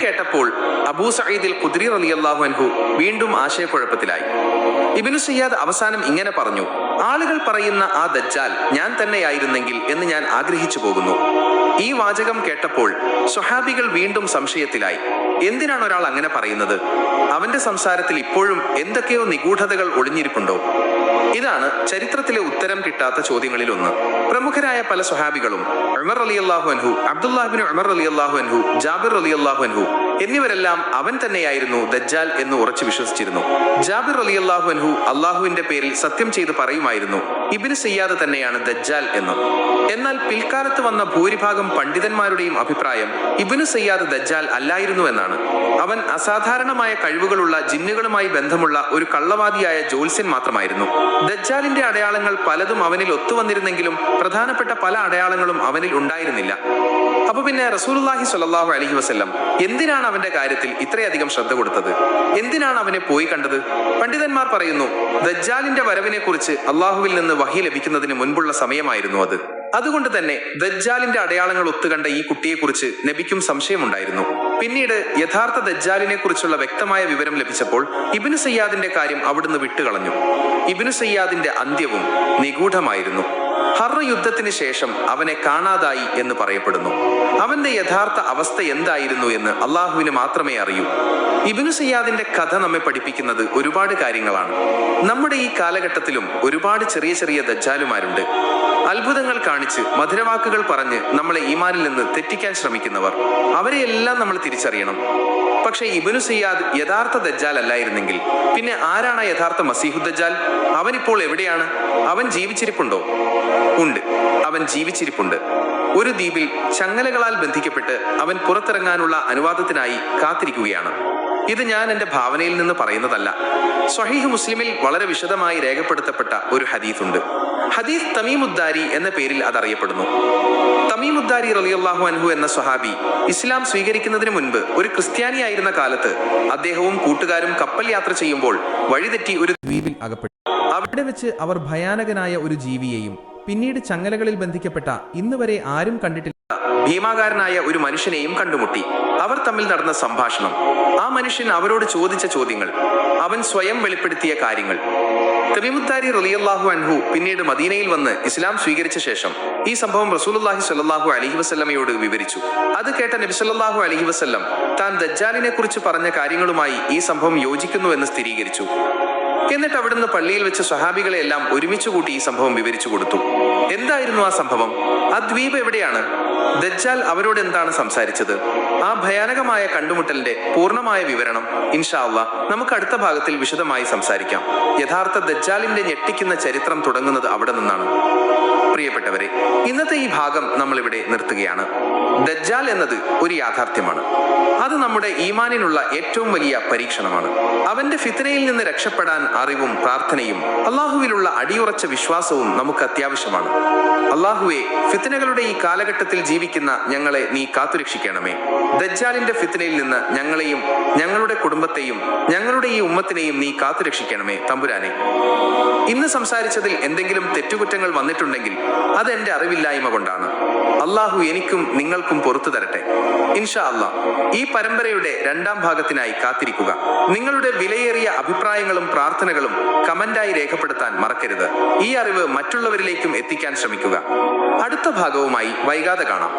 കേട്ടപ്പോൾ അബൂ സഈദ് ഖുദ്രി റളിയല്ലാഹു അൻഹു വീണ്ടും ആശയക്കുഴപ്പത്തിലായി. ഇബ്നു സയ്യാദ് അവസാനം ഇങ്ങനെ പറഞ്ഞു: ആളുകൾ പറയുന്ന ആ ദജ്ജാൽ ഞാൻ തന്നെയായിരുന്നെങ്കിൽ എന്ന് ഞാൻ ആഗ്രഹിച്ചു പോകുന്നു. ഈ വാചകം കേട്ടപ്പോൾ സ്വഹാബികൾ വീണ്ടും സംശയത്തിലായി. എന്തിനാണ് ഒരാൾ അങ്ങനെ പറയുന്നത്? അവന്റെ സംസാരത്തിൽ ഇപ്പോഴും എന്തൊക്കെയോ നിഗൂഢതകൾ ഒളിഞ്ഞിരിപ്പുണ്ടോ? ഇതാണ് ചരിത്രത്തിലെ ഉത്തരം കിട്ടാത്ത ചോദ്യങ്ങളിൽ ഒന്ന്. പ്രമുഖരായ പല സ്വഹാബികളും ഉമർ റളിയല്ലാഹു അൻഹു, അബ്ദുല്ലാഹിബ്നു ഉമർ റളിയല്ലാഹു അൻഹു, ജാബിർ റളിയല്ലാഹു അൻഹു എന്നിവരെല്ലാം അവൻ തന്നെയായിരുന്നു ദജ്ജാൽ എന്ന് ഉറച്ചു വിശ്വസിച്ചിരുന്നു. ജാബിർ റളിയല്ലാഹു അൻഹു അള്ളാഹുവിന്റെ പേരിൽ സത്യം ചെയ്ത് പറയുമായിരുന്നു ഇബ്നു സയ്യാദ് തന്നെയാണ് ദജ്ജാൽ എന്ന്. എന്നാൽ പിൽക്കാലത്ത് വന്ന ഭൂരിഭാഗം പണ്ഡിതന്മാരുടെയും അഭിപ്രായം ഇബ്നു സയ്യാദ് ദജ്ജാൽ അല്ലായിരുന്നു എന്നാണ്. അവൻ അസാധാരണമായ കഴിവുകളുള്ള ജിന്നുകളുമായി ബന്ധമുള്ള ഒരു കള്ളവാദിയായ ജ്യോത്സ്യൻ മാത്രമായിരുന്നു. ദജ്ജാലിന്റെ അടയാളങ്ങൾ പലതും അവനിൽ ഒത്തുവന്നിരുന്നെങ്കിലും പ്രധാനപ്പെട്ട പല അടയാളങ്ങളും അവനിൽ ഉണ്ടായിരുന്നില്ല. അപ്പൊ പിന്നെ റസൂലുള്ളാഹി സ്വല്ലല്ലാഹു അലൈഹി വസല്ലം എന്തിനാണ് അവന്റെ കാര്യത്തിൽ ഇത്രയധികം ശ്രദ്ധ കൊടുത്തത്? എന്തിനാണ് അവനെ പോയി കണ്ടത്? പണ്ഡിതന്മാർ പറയുന്നു, ദജ്ജാലിന്റെ വരവിനെ കുറിച്ച് അള്ളാഹുവിൽ നിന്ന് വഹി ലഭിക്കുന്നതിന് മുൻപുള്ള സമയമായിരുന്നു അത്. അതുകൊണ്ട് തന്നെ ദജ്ജാലിന്റെ അടയാളങ്ങൾ ഒത്തുകണ്ട ഈ കുട്ടിയെക്കുറിച്ച് നബിക്കും സംശയമുണ്ടായിരുന്നു. പിന്നീട് യഥാർത്ഥ ദജ്ജാലിനെ കുറിച്ചുള്ള വ്യക്തമായ വിവരം ലഭിച്ചപ്പോൾ ഇബ്നു സയ്യാദിന്റെ കാര്യം അവിടുന്ന് വിട്ടുകളഞ്ഞു. ഇബ്നു സയ്യാദിന്റെ അന്ത്യവും നിഗൂഢമായിരുന്നു. ഹർ യുദ്ധത്തിന് ശേഷം അവനെ കാണാതായി എന്ന് പറയപ്പെടുന്നു. അവന്റെ യഥാർത്ഥ അവസ്ഥ എന്തായിരുന്നു എന്ന് അള്ളാഹുവിന് മാത്രമേ അറിയൂ. ഇബ്നു സയ്യാദിന്റെ കഥ നമ്മെ പഠിപ്പിക്കുന്നത് ഒരുപാട് കാര്യങ്ങളാണ്. നമ്മുടെ ഈ കാലഘട്ടത്തിലും ഒരുപാട് ചെറിയ ചെറിയ ദജ്ജാലുമാരുണ്ട്. അത്ഭുതങ്ങൾ കാണിച്ച് മധുരവാക്കുകൾ പറഞ്ഞ് നമ്മളെ ഈമാനിൽ നിന്ന് തെറ്റിക്കാൻ ശ്രമിക്കുന്നവർ. അവരെയെല്ലാം നമ്മൾ തിരിച്ചറിയണം. പക്ഷെ ഇബ്നു സയ്യാദ് യഥാർത്ഥ ദജ്ജാൽ അല്ലായിരുന്നെങ്കിൽ പിന്നെ ആരാണ് യഥാർത്ഥ മസീഹു ദജ്ജാൽ? അവനിപ്പോൾ എവിടെയാണ്? അവൻ ജീവിച്ചിരിപ്പുണ്ടോ? ഉണ്ട്, അവൻ ജീവിച്ചിരിപ്പുണ്ട്. ഒരു ദ്വീപിൽ ചങ്ങലകളാൽ ബന്ധിക്കപ്പെട്ട് അവൻ പുറത്തിറങ്ങാനുള്ള അനുവാദത്തിനായി കാത്തിരിക്കുകയാണ്. ഇത് ഞാൻ എൻ്റെ ഭാവനയിൽ നിന്ന് പറയുന്നതല്ല. സ്വഹീഹ് മുസ്ലിമിൽ വളരെ വിശദമായി രേഖപ്പെടുത്തപ്പെട്ട ഒരു ഹദീസ് ഉണ്ട്. ഹദീസ് തമീമുദ്ദാരി എന്ന പേരിൽ അതറിയപ്പെടുന്നു. തമീമുദ്ദാരി റളിയല്ലാഹു അൻഹു എന്ന സ്വഹാബി ഇസ്ലാം സ്വീകരിക്കുന്നതിന് മുൻപ് ഒരു ക്രിസ്ത്യാനിയായിരുന്ന കാലത്ത് അദ്ദേഹവും കൂട്ടുകാരും കപ്പൽ യാത്ര ചെയ്യുമ്പോൾ വഴിതെറ്റി ഒരു ദ്വീപിൽ അകപ്പെട്ടു. അവിടെ വെച്ച് അവർ ഭയാനകനായ ഒരു ജീവിയെയും പിന്നീട് ചങ്ങലകളിൽ ബന്ധിക്കപ്പെട്ട ഇന്നുവരെ ആരും കണ്ടിട്ടില്ല ഭീമാകാരനായ ഒരു മനുഷ്യനെയും കണ്ടുമുട്ടി. അവർ തമ്മിൽ നടന്ന സംഭാഷണം, ആ മനുഷ്യൻ അവരോട് ചോദിച്ച ചോദ്യങ്ങൾ, അവൻ സ്വയം വെളിപ്പെടുത്തിയ കാര്യങ്ങൾ. തമീമുദ്ദാരി റളിയല്ലാഹു അൻഹു പിന്നീട് മദീനയിൽ വന്ന് ഇസ്ലാം സ്വീകരിച്ച ശേഷം ഈ സംഭവം റസൂലുള്ളാഹി സ്വല്ലല്ലാഹു അലൈഹി വസല്ലമയോട് വിവരിച്ചു. അത് കേട്ട നബി സല്ലല്ലാഹു അലൈഹി വസല്ലം താൻ ദജ്ജാലിനെ കുറിച്ച് പറഞ്ഞ കാര്യങ്ങളുമായി ഈ സംഭവം യോജിക്കുന്നുവെന്ന് സ്ഥിരീകരിച്ചു. എന്നിട്ട് അവിടുന്ന് പള്ളിയിൽ വെച്ച് സ്വഹാബികളെ എല്ലാം ഒരുമിച്ച് കൂട്ടി ഈ സംഭവം വിവരിച്ചു കൊടുത്തു. എന്തായിരുന്നു ആ സംഭവം? ആ ദ്വീപ് എവിടെയാണ്? ദജ്ജാൽ അവരോട് എന്താണ് സംസാരിച്ചത്? ആ ഭയാനകമായ കണ്ടുമുട്ടലിന്റെ പൂർണ്ണമായ വിവരണം ഇൻഷാ അല്ലാഹ് നമുക്ക് അടുത്ത ഭാഗത്തിൽ വിശദമായി സംസാരിക്കാം. യഥാർത്ഥ ദജ്ജാലിന്റെ ഞെട്ടിക്കുന്ന ചരിത്രം തുടങ്ങുന്നത് അവിടെ നിന്നാണ്. പ്രിയപ്പെട്ടവരെ, ഇന്നത്തെ ഈ ഭാഗം നമ്മൾ ഇവിടെ നിർത്തുകയാണ്. ദജ്ജാൽ എന്നത് ഒരു യാഥാർത്ഥ്യമാണ്. അത് നമ്മുടെ ഈമാനിനുള്ള ഏറ്റവും വലിയ പരീക്ഷണമാണ്. അവന്റെ ഫിത്നയിൽ നിന്ന് രക്ഷപ്പെടാൻ അറിവും പ്രാർത്ഥനയും അള്ളാഹുവിലുള്ള അടിയുറച്ച വിശ്വാസവും നമുക്ക് അത്യാവശ്യമാണ്. അള്ളാഹുവെ, ഫിത്നകളുടെ ഈ കാലഘട്ടത്തിൽ ജീവിക്കുന്ന ഞങ്ങളെ നീ കാത്തുരക്ഷിക്കണമേ. ദജ്ജാലിന്റെ ഫിത്നയിൽ നിന്ന് ഞങ്ങളെയും ഞങ്ങളുടെ കുടുംബത്തെയും ഞങ്ങളുടെ ഈ ഉമ്മത്തിനെയും നീ കാത്തുരക്ഷിക്കണമേ തമ്പുരാനെ. ഇന്ന് സംസാരിച്ചതിൽ എന്തെങ്കിലും തെറ്റുകുറ്റങ്ങൾ വന്നിട്ടുണ്ടെങ്കിൽ അത് എന്റെ അറിവില്ലായ്മ കൊണ്ടാണ്. അള്ളാഹു എനിക്കും നിങ്ങൾക്കും പുറത്തു തരട്ടെ. ഇൻഷാ അല്ലാഹ് ഈ പരമ്പരയുടെ 2ാം ഭാഗത്തിനായി കാത്തിരിക്കുക. നിങ്ങളുടെ വിലയേറിയ അഭിപ്രായങ്ങളും പ്രാർത്ഥനകളും കമന്റായി രേഖപ്പെടുത്താൻ മറക്കരുത്. ഈ അറിവ് മറ്റുള്ളവരിലേക്കും എത്തിക്കാൻ ശ്രമിക്കുക. അടുത്ത ഭാഗവുമായി വൈകാതെ കാണാം.